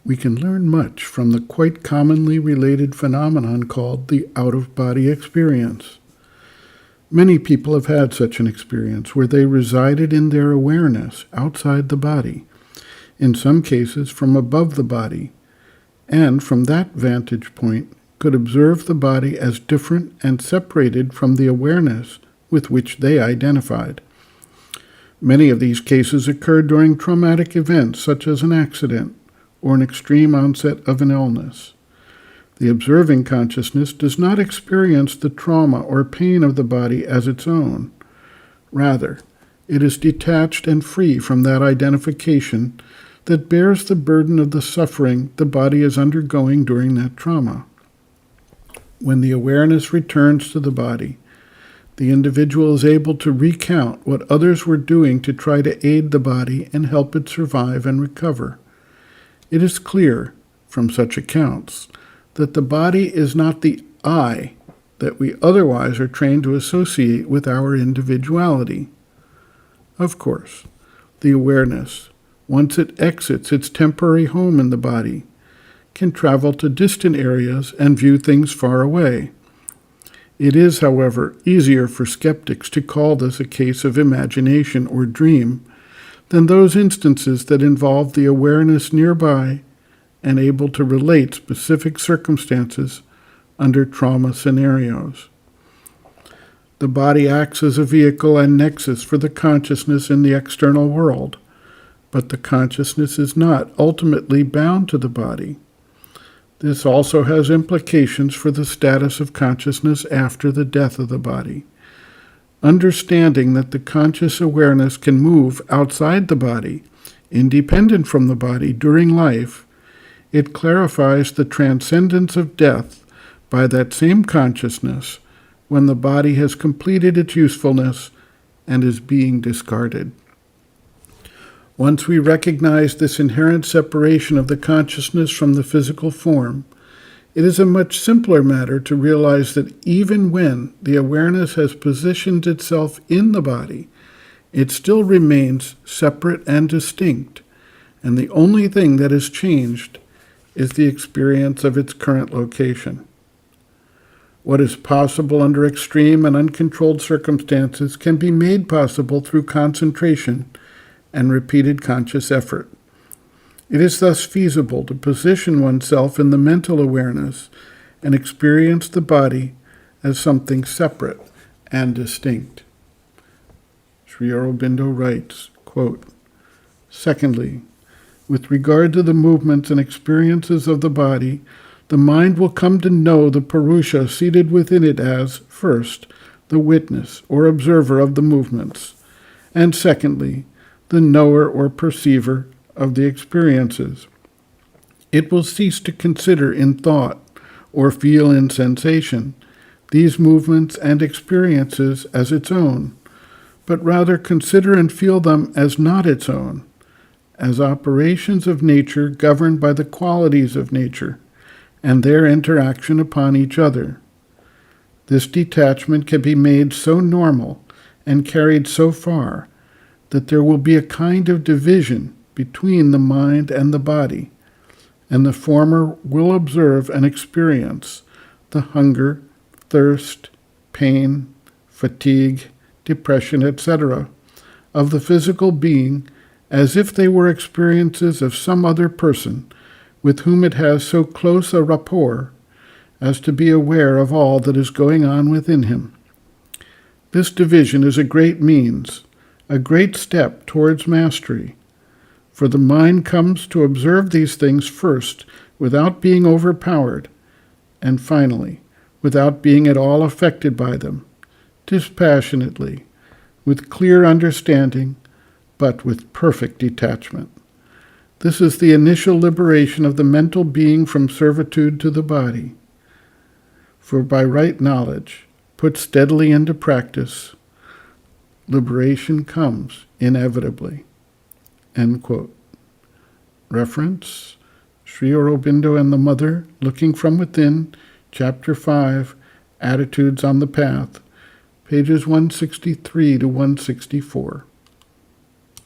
We can learn much from the quite commonly related phenomenon called the out-of-body experience. Many people have had such an experience where they resided in their awareness outside the body, in some cases from above the body, and from that vantage point could observe the body as different and separated from the awareness with which they identified. Many of these cases occurred during traumatic events such as an accident or an extreme onset of an illness. The observing consciousness does not experience the trauma or pain of the body as its own. Rather, it is detached and free from that identification that bears the burden of the suffering the body is undergoing during that trauma. When the awareness returns to the body, the individual is able to recount what others were doing to try to aid the body and help it survive and recover. It is clear from such accounts that the body is not the I that we otherwise are trained to associate with our individuality. Of course, the awareness, once it exits its temporary home in the body, can travel to distant areas and view things far away. It is, however, easier for skeptics to call this a case of imagination or dream than those instances that involve the awareness nearby and able to relate specific circumstances under trauma scenarios. The body acts as a vehicle and nexus for the consciousness in the external world, but the consciousness is not ultimately bound to the body. This also has implications for the status of consciousness after the death of the body. Understanding that the conscious awareness can move outside the body, independent from the body during life, it clarifies the transcendence of death by that same consciousness when the body has completed its usefulness and is being discarded. Once we recognize this inherent separation of the consciousness from the physical form, it is a much simpler matter to realize that even when the awareness has positioned itself in the body, it still remains separate and distinct, and the only thing that has changed is the experience of its current location. What is possible under extreme and uncontrolled circumstances can be made possible through concentration and repeated conscious effort. It is thus feasible to position oneself in the mental awareness and experience the body as something separate and distinct. Sri Aurobindo writes, quote, "Secondly, with regard to the movements and experiences of the body, the mind will come to know the Purusha seated within it as, first, the witness or observer of the movements, and secondly, the knower or perceiver of the experiences. It will cease to consider in thought or feel in sensation these movements and experiences as its own, but rather consider and feel them as not its own, as operations of nature governed by the qualities of nature and their interaction upon each other. This detachment can be made so normal and carried so far that there will be a kind of division between the mind and the body, and the former will observe and experience the hunger, thirst, pain, fatigue, depression, etc., of the physical being as if they were experiences of some other person with whom it has so close a rapport as to be aware of all that is going on within him. This division is a great means, a great step towards mastery, for the mind comes to observe these things first without being overpowered, and finally, without being at all affected by them, dispassionately, with clear understanding, but with perfect detachment. This is the initial liberation of the mental being from servitude to the body. For by right knowledge, put steadily into practice, liberation comes inevitably." End quote. Reference, Sri Aurobindo and the Mother, Looking from Within, Chapter 5, Attitudes on the Path, pages 163 to 164.